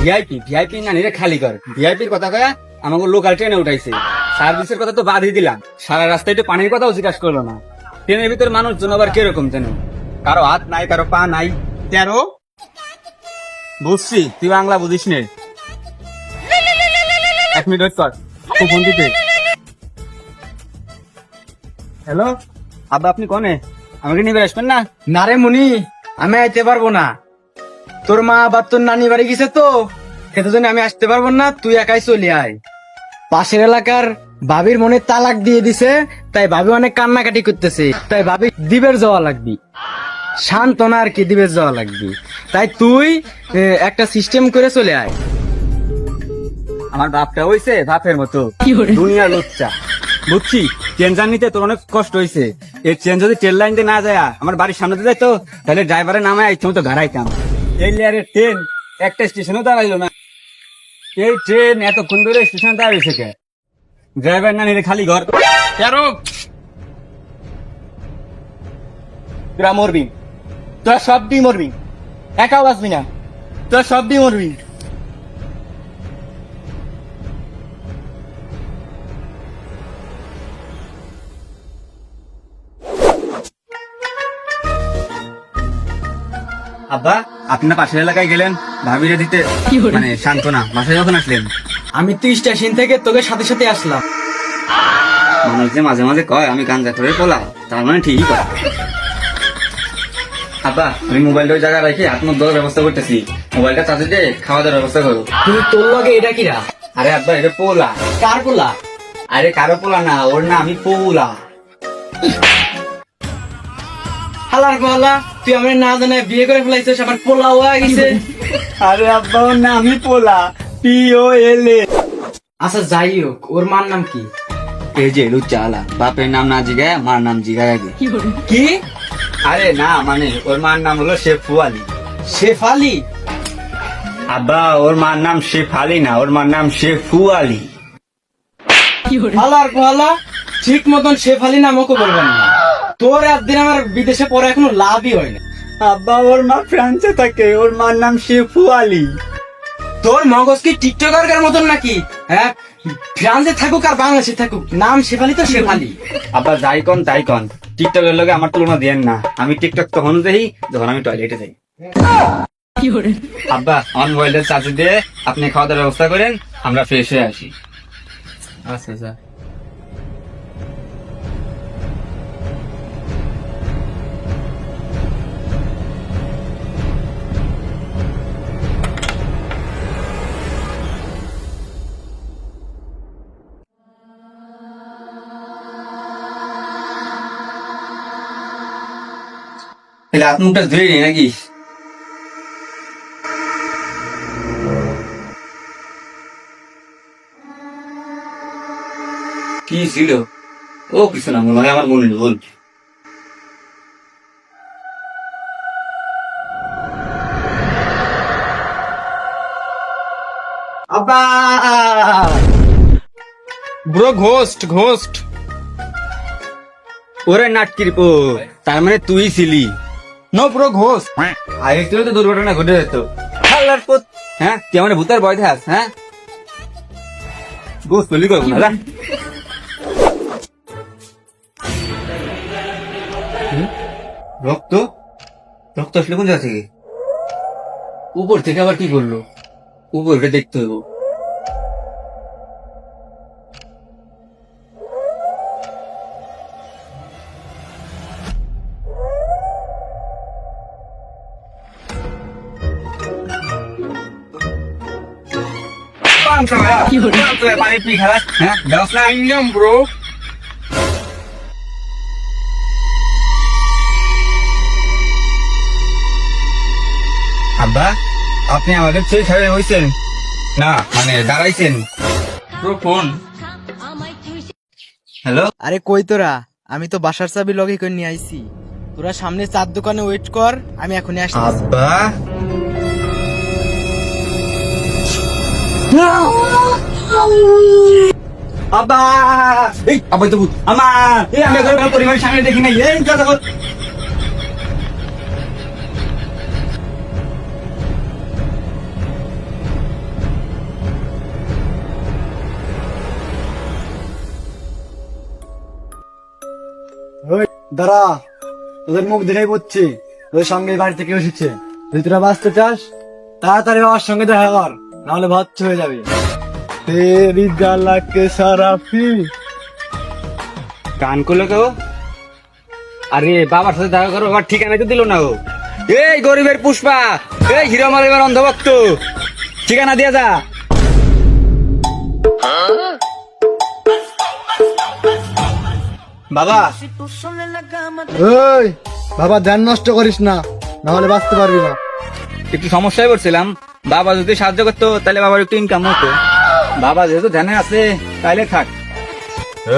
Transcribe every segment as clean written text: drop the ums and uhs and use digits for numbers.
VIP VIP না নিলে খালি কর। ভিআইপির কথা কয়া আমাকে লোকাল ট্রেনে উঠাইছে। সার্ভিসের কথা তো বাদই দিলাম, সারা রাস্তায় একটু পানির কথাও জিজ্ঞাসা করলো না। ট্রেনের ভিতর মানুষজন আবার কিরকম যেন, কারো হাত নাই, কারো পা নাই। তেরো বুঝছি, তুই বাংলা বুঝিস নে। 1 মিনিট ওয়েট কর, ফোন দিতে। হ্যালো আব্বা, আপনি কনে? আমাকে নিয়ে আসবেন না? না রে মুনি, আমি আইতে পারবো না। তোর মা আবার তোর নানি বাড়ি গেছে তো, সেটার জন্য আমি আসতে পারবো না। তুই একাই চলে আয়। পাশের এলাকার ভাবির মনে তালাক দিয়ে দিছে, তাই ভাবি অনেক কান্নাকাটি করতেছে। তাই ভাবি দিবের যাওয়া লাগবি, সান্ত্বনা আর কি দিবের যাওয়া লাগবি। তাই তুই একটা সিস্টেম করে চলে আয়। আমার বাপটা হইছে বাপের মতো দুনিয়ার লুচ্চা, বুঝছি। ট্রেন জার্নিতে তোর অনেক কষ্ট হয়েছে। এই ট্রেন যদি ট্রেন লাইন দিয়ে না যায় আমার বাড়ির সামনে দিয়ে যাইতো, তাহলে ড্রাইভারের নামে ইচ্ছে মতো ঘাড়াইতাম। এই লেয়ারের ট্রেন একটা স্টেশনও দাঁড়াইলো না। এই ট্রেন এতক্ষণ ধরে স্টেশন দাঁড়িয়েছে কে? ড্রাইভার না নিলে খালি ঘর। তেরো তোরা মরবি, তোরা সব দিয়ে মরবি, একাও বাঁচবি না, তোরা সব দিয়ে মরবি। আব্বা, আপনার পাশের এলাকায় গেলেন ভাবিরে দিতে, মানে সান্ত্বনা। বাসায় যখন আসলেন? আমি তো স্টেশন থেকে তোকে সাথে সাথে আসলাম। মানুষ যে মাঝে মাঝে কয় আমি গাঞ্জা করে পোলা, তার মানে ঠিকই কয়। আব্বা, আমি মোবাইলটা ওই জায়গায় রেখে হাত মুখ ধোয়ার ব্যবস্থা করতেছি। মোবাইলটা চার্জে দিয়ে খাওয়া দাওয়ার ব্যবস্থা করো। তুই তোর লগে এটা কিরা? আরে আব্বা, এটা পোলা। কার পোলা? আরে কারো পোলা না, ওর না আমি পোলা। হালার গোলা, তুই আমার না জানে বিয়ে করে ফেলাইছিস, আমার পোলা হয়ে গেছে। আরে আব্বা, ওর না আমি পোলা, POLA। আচ্ছা যাই হোক, ওর মার নাম কি? এই যে লুচ্চালা, বাপের নাম না জিগায় মার নাম জিগায় আগে। কি? আরে না, মানে ওর মার নাম হলো শেফালি। শেফালি? আব্বা, ওর মার নাম শেফালি না, ওর মার নাম শেফালি। হালার গোলা, ঠিক মতন শেফালি নামও বলবেন না। তোর একদিন আমার বিদেশে পরে এখনো লাভই হয় না। আব্বা, ওর মা ফ্রান্সে থাকে, ওর মার নাম শেফালি। তোর মগজ কি টিকটকার মতন নাকি? হ্যাঁ, ফ্রান্সে থাকুক আর বাংলাদেশে থাকুক, নাম শেফালি তো শেফালি। আব্বা, যাই কন তাই কন, টিকটকের লগে আমার তুলনা দিয়েন না। আমি টিকটক তখন দেখি যখন আমি টয়লেটে যাই। আব্বা, আমার মোবাইলটা চার্জ দিয়ে আপনি খাওয়া দাওয়ার ব্যবস্থা করেন, আমরা ফ্রেশ হয়ে আসি। আচ্ছা আচ্ছা। হাত মুখটা ধুয়ে নি নাকি? কি ছিল? ও কিছু না, মনে হয় আমার মনে ভুল। আব্বা ব্রো, ঘোস্ট ঘোস্ট। ওরে নাটকির পো, তার মানে তুই ছিলি? No bro, ghost. আগে তুই তো দুর্ঘটনা ঘটে যেত। হাল্লার পুত, হ্যাঁ তুই আমার ভূতের ভয় দেখাস? হ্যাঁ, গোস বলি করবো না। রক্ত রক্ত আসলে কোন জায়গা থেকে? উপর থেকে আবার কি করলো? উপরকে দেখতে হইব। পানি পি খারাপ, হ্যাঁ ব্যবস্থা আইলাম ব্রো। আব্বা, আপনি আমাদের ছেলে ছাড়া হয়েছেন না, মানে দাঁড়াইছেন। ফোন। হ্যালো, আরে কই তোরা? আমি তো বাসার চাবি লগে করে নিয়ে আইছি। তোরা সামনে চার দোকানে ওয়েট কর, আমি এখনই আসছি। আব্বা। আব্বা, এই আব্বাই তো ভূত। আমার এই আমি একবার পরিবারের সামনে দেখি নাই। এই কথা বল। দাঁড়া, তোদের মুখ দেখেই বুঝছি তোদের সঙ্গে এই বাড়ি থেকে এসেছে। যদি তোরা বাঁচতে চাস তাড়াতাড়ি বাবার সঙ্গে দেখা কর, নাহলে ভচ্ছ হয়ে যাবে। তেরি গালাকে সারাফি। গান করলো কেউ? আরে বাবার সাথে দেখা করো, আমার ঠিকানা তো দিল না ও। এই গরিবের পুষ্পা, এই হিরো মালিবার অন্ধভক্ত, ঠিকানা দিয়ে যা। বাবা, ওই বাবা, ধ্যান নষ্ট করিস না, নাহলে বাঁচতে পারবি না। একটু সমস্যায় পড়ছিলাম, বাবা যদি সাহায্য করতো তাহলে বাবার একটু ইনকাম হতো। বাবা যেহেতু ধ্যানে আছে তাইলে থাক।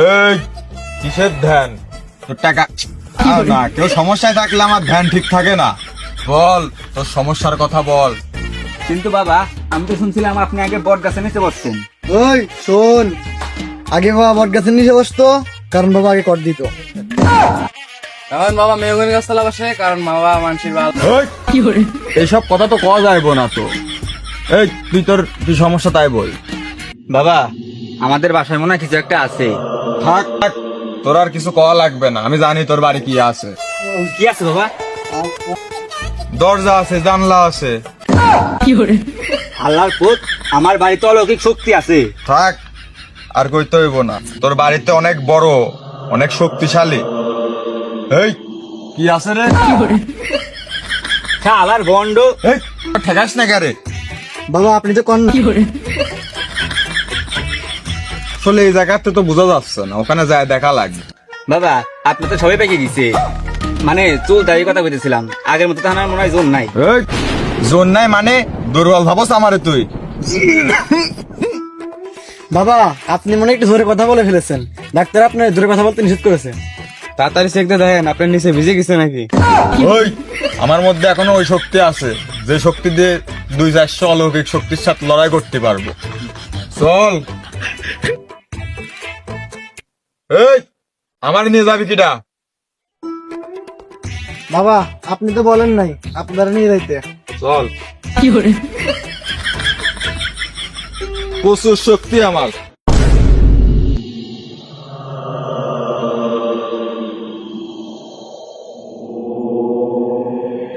এই কিসের ধ্যান? তোর টাকা না, কেউ সমস্যায় থাকলে আমার ধ্যান ঠিক থাকে না। বল তোর সমস্যার কথা বল। কিন্তু বাবা, আমি তো শুনছিলাম আপনি আগে বট গাছে নিচে বসছেন। ওই শোন, আগে বাবা বট গাছের নিচে বসতো, কারণ বাবা আগে কর দিত। এখন বাবা মেহগুনি গাছ তলা বসে, কারণ বাবা মানুষের ভালো। এইসব কথা তো কওয়া যাইবো না তো। এই তোর কি সমস্যা তাই বল। বাবা, আমাদের বাসায় মনে হয় কিছু একটা আছে। থাক থাক, তোর আর কিছু কওয়া লাগবে না, আমি জানি তোর বাড়ি কি আছে। কি আছে বাবা? দরজা আছে, জানলা আছে। আল্লাহর পুত, আমার বাড়িতে অলৌকিক শক্তি আছে। থাক, আর কইতে হইব না, তোর বাড়িতে অনেক বড়, অনেক শক্তিশালী। এই কি আছে রে? শালার বন্ড। এই ঠেকাস না গারে। বাবা আপনি তো কন না। আসলে এই জায়গাতে তো বোঝা যাচ্ছে না, ওখানে যায় দেখা লাগবে। বাবা, আপনি তো সবাই পেকে গেছে। মানে চুল দাড়ি কথা বলতেছিলাম, আগের মতো তো আমার মনে হয় জোর নাই। এই জোর নাই মানে? দুর্বল ভাবস আমারে তুই? বাবা আপনি মনে হয় একটু জোরে কথা বলে ফেলেছেন, ডাক্তার আপনার জোরে কথা বলতে নিষেধ করেছে। তাড়াতাড়ি চেক দিয়ে দেখেন আপনার নিচে ভিজে গেছে নাকি। ওই আমার মধ্যে এখনো ওই শক্তি আছে, যে শক্তি দিয়ে 200-400 অলৌকিক শক্তির সাথে লড়াই করতে পারবো। চল। এই আমার নিয়ে যাবি কিটা? বাবা আপনি তো বলেন নাই আপনারা নিয়ে যাইতে। চল। প্রচুর শক্তি আমার।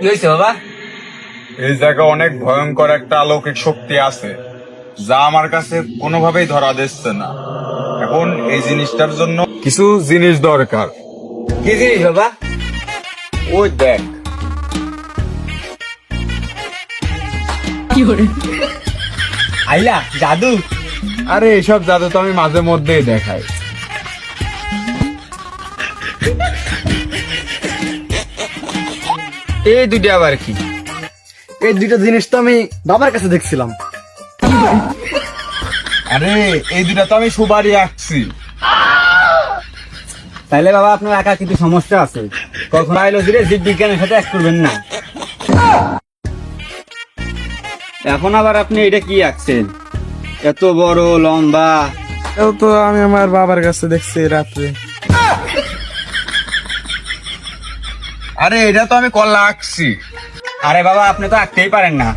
কি হয়েছে বাবা? এই জায়গায় অনেক ভয়ঙ্কর একটা অলৌকিক শক্তি আছে, যা আমার কাছে কোনোভাবেই ধরা দিচ্ছে না। এখন এই জিনিসটার জন্য কিছু জিনিস দরকার। কি জিনিস বাবা? ওই দেখ। আইলা জাদু? আরে এইসব জাদু তো আমি মাঝে মধ্যেই দেখাই। এই দুইটা আবার কি? এই দুইটা জিনিস তো আমি বাবার কাছে দেখছিলাম। আরে এই দুটা তো আমি সুবারি আঁকছি। তাইলে বাবা আপনার একা কিন্তু সমস্যা আছে, কখন বায়োলজির জীব বিজ্ঞানের সাথে এক করবেন না। এখন আবার আপনি এটা কি আঁকছেন? এত বড় লম্বা। তো আমি আমার বাবার কাছে দেখছি রাত্রে। আরে এটা তো আমি কল্লা আঁকছি। আরে বাবা, আপনি তো আঁকতেই পারেন না,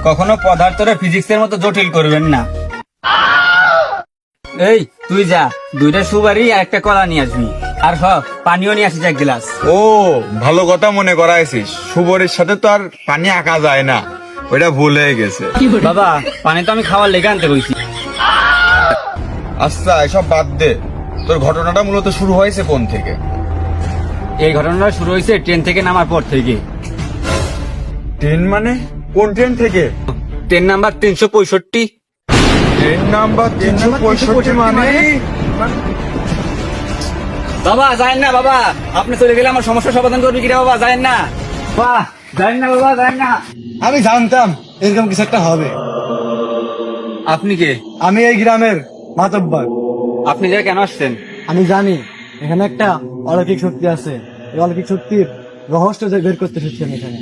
কখনো পদার্থরে ফিজিক্সের মতো জটিল করবেন না। এই তুই যা, দুইটা সুপারি আর একটা কলা নিয়ে আসবি, আর পানিও নিয়ে আসিস 1 গ্লাস। ও ভালো কথা মনে করাইছিস, সুবরের সাথে তো আর পানি আঁকা যায় না, ওইটা ভুল হয়ে গেছে। বাবা, পানি তো আমি খাওয়ার লেগে আনতে কইছি। আচ্ছা এসব বাদ দে, তোর ঘটনাটা মূলত শুরু হয়েছে কোন থেকে? এই ঘটনাটা শুরু হয়েছে ট্রেন থেকে নামার পর থেকে। ট্রেন মানে? কোন ট্রেন থেকে? Train number 365। ট্রেন নাম্বার 365 মানে? বাবা যায়েন না বাবা, আপনি চলে গেলে আমার সমস্যার সমাধান করবি কিনা বাবা, যায়েন না। বাহ, যায়েন না বাবা, যায়েন না। আমি জানতাম এরকম কিছু একটা হবে। আপনি কে? আমি এই গ্রামের মাতব্বর। আপনি যা কেন আসছেন? আমি জানি এখানে একটা অলৌকিক শক্তি আছে, এই অলৌকিক শক্তির রহস্য যে বের করতে এসেছি আমি এখানে।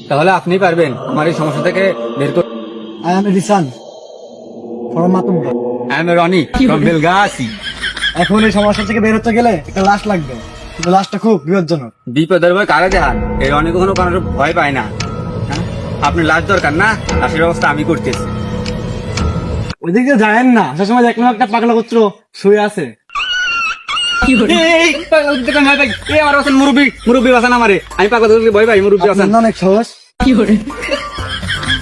তাহলে আপনি পারবেন আমার এই সমস্যা থেকে বের করতে? I am Rishan from Matbar. I am Roni from Belgachi. এখন এই সমস্যা থেকে বের হতে গেলে একটা লাশ লাগবে, কিন্তু লাশটা খুব বিপজ্জনক। বিপদের ভয় কারে দেখান? এই রনি কখনো কারোর ভয় পায় না। হ্যাঁ? আপনি লাশ দরকার না, লাশের ব্যবস্থা আমি করতেছি। ওইদিকে জানেন না, সে সময় দেখলাম একটা পাগলা কুত্র শুয়ে আছে। এই পাগলা কুত্তি কোন ভাই এই আমার বাসান মুরব্বি বাসান আমারে আমি পাগলা কুত্তি ভয় ভাই মুরব্বি বাসান আপনার অনেক সাহস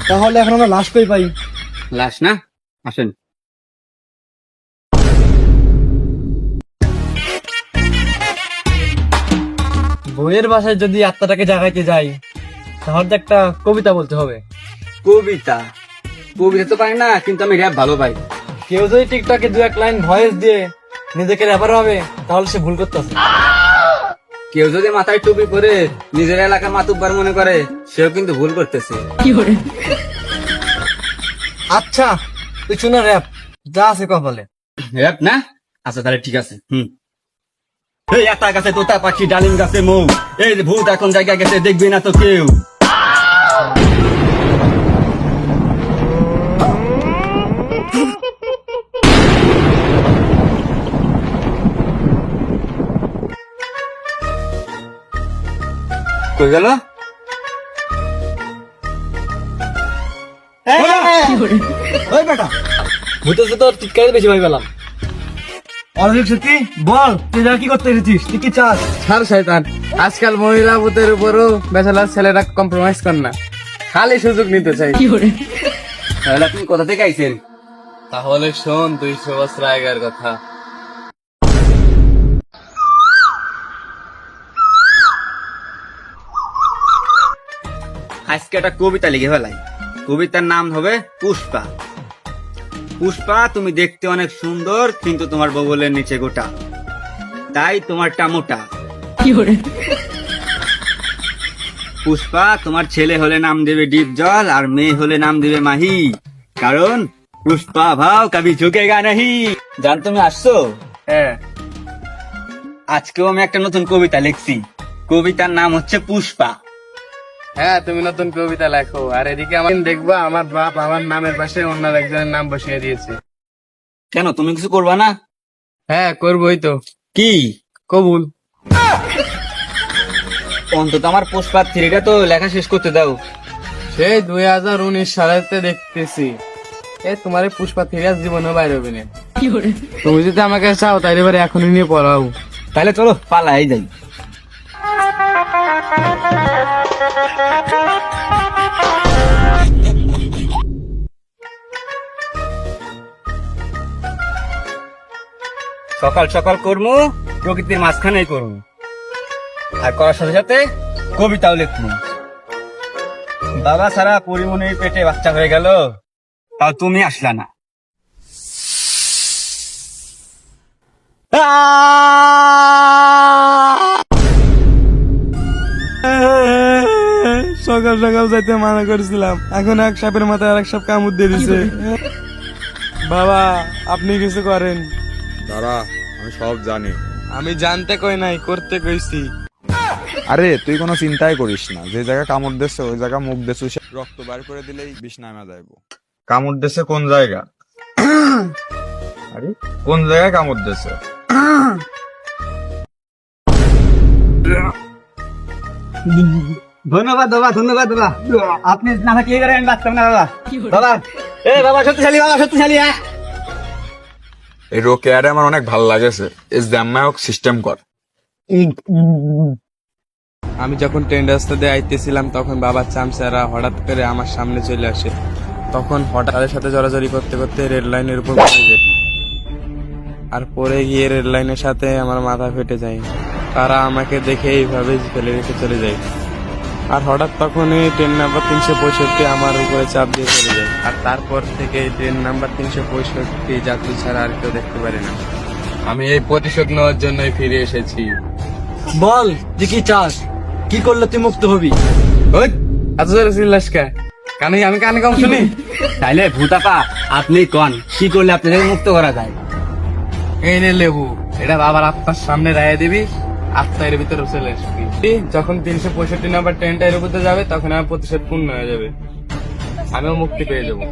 তাহলে এখন আমরা লাশ কই পাই? লাশ না আসেন বইয়ের বাসায় যদি আত্মাটাকে জাগাইতে যাই তাহলে তো একটা কবিতা বলতে হবে। কবিতা তো পারি না কিন্তু আমি র‍্যাপ ভালো পাই। কেউ যদি টিকটকে 2-1 লাইন ভয়েস দিয়ে নিজেকে র্যাপার হবে তাহলে সে ভুল করতেছে। কেউ যদি মাথায় টুপি পরে নিজের এলাকার মাতুব্বার মনে করে সেও কিন্তু ভুল করতেছে। আচ্ছা তুই শুনে র্যাপ যা আছে কপালে। র‍্যাপ না আচ্ছা তাহলে ঠিক আছে। এই আতা গাছে তোতা পাখি ডালিম গাছে মৌ এই যে ভূত এখন জায়গা গেছে দেখবি না তো কেউ। কই গেল? ওই বেটা ভূতের তো টিটকারি বেশি ভাই পেলাম। অনেক সত্যি বল তুই যা কি করতে এসেছিস, তুই কি চাস? ছাড় শয়তান, আজকাল মহিলা ভূতের উপরও বেচালার ছেলেরা কম্প্রোমাইজ করে না, খালি সুযোগ নিতে চাই। তাহলে আপনি কোথা থেকে আইছেন? তাহলে শোন 200 বছর আগের কথা। আজকে একটা কবিতা লিখে ফেলাই। কবিতার নাম হবে পুষ্পা। পুষ্পা, তুমি দেখতে অনেক সুন্দর কিন্তু তোমার বগলের নিচে গোটা, তাই তোমারটা মোটা। পুষ্পা, তোমার ছেলে হলে নাম দেবে ডিপ জল আর মেয়ে হলে নাম দেবে মাহি, কারণ পুষ্পা ভাও কবি ঝুঁকেগা নাহি। জান তুমি আসছো? হ্যাঁ আজকেও আমি একটা নতুন কবিতা লিখছি। কবিতার নাম হচ্ছে পুষ্পা। হ্যাঁ, তুমি নতুন কবিতা লেখো, আর এদিকে আমার দেখবা আমার বাপ আমার নামের পাশে অন্য একজনের নাম বসিয়ে দিয়েছে। কেন, তুমি কিছু করবা না? হ্যাঁ করবোই তো। কি? কবুল। অন্তত আমার পুষ্পা 3টা তো লেখা শেষ করতে দাও। সেই 2019 সালেতে দেখতেছি তোমার এই পুষ্পা 3 জীবনে বাইরে হবে না। তুমি যদি আমাকে চাও তাইলে এবারে এখনই নিয়ে পড়াও। তাহলে চলো পালাই যাই। সকাল সকাল করবো, প্রকৃতির মাঝখানে করবো, আর করার সাথে সাথে কবিতাও লিখবো। বাবা সারা পরিমনির পেটে বাচ্চা হয়ে গেল, তাও তুমি আসলা না। সকাল সকাল যাইতে মানা করেছিলাম, এখন এক সাপের মাথায় আরেক সাপ কামড় দিয়ে দিছে। বাবা আপনি কিছু করেন। দাঁড়া, আমি সব জানি। আমি জানতে কই নাই, করতে কইছি। আরে তুই কোনো চিন্তাই করিস না, যে জায়গা কামড় দিচ্ছে ওই জায়গা মুখ দিয়ে চুষে রক্ত বার করে দিলেই বিষ নামা যাইবো। কামড় দিচ্ছে কোন জায়গা? আরে কোন জায়গায় কামড় দিচ্ছে? ধন্যবাদ বাবা, ধন্যবাদ বাবা, আপনি না থাকলে এবারে আমি বাঁচতাম না বাবা। বাবা এ বাবা শক্তিশালী, বাবা শক্তিশালী। এই রোকেয়ারে আমার অনেক ভালো লাগেছে, এই জ্যামায়ক সিস্টেম কর। আমি যখন ট্রেন রাস্তা দিয়ে আইতেছিলাম তখন বাবার চামচারা হঠাৎ করে আমার সামনে চলে আসে। তখন হঠাৎ তাদের সাথে জড়াজড়ি করতে করতে রেল লাইনের উপর পড়ে যায়, আর পরে গিয়ে রেল লাইনের সাথে আমার মাথা ফেটে যায়। তারা আমাকে দেখে এইভাবে ফেলে রেখে চলে যায়, আর হঠাৎ তখনই ট্রেন নাম্বার 365 আমার উপরে চাপ দিয়ে চলে যায়। আর তারপর থেকে ট্রেন নাম্বার 365 যাত্রী ছাড়া আর কেউ দেখতে পারে না। আমি এই প্রতিশোধ নেওয়ার জন্যই ফিরে এসেছি। বল যে কি চাস, কি করলে তুই মুক্ত হবি? ওই এত জোরে চিল্লাস কে? আমি কানে কম শুনি? তাইলে ভূতাপা আপনি কন, কি করলে আপনাদের মুক্ত করা যায়? এই নে লেবু, এটা বাবার আত্মার সামনে রায় দিবি, আত্মা এর ভিতরে চলে আসবি। যখন 365 নাম্বার ট্রেনটা এর উপরে যাবে তখন আমার প্রতিশোধ পূর্ণ হয়ে যাবে, আমিও মুক্তি পেয়ে যাবো।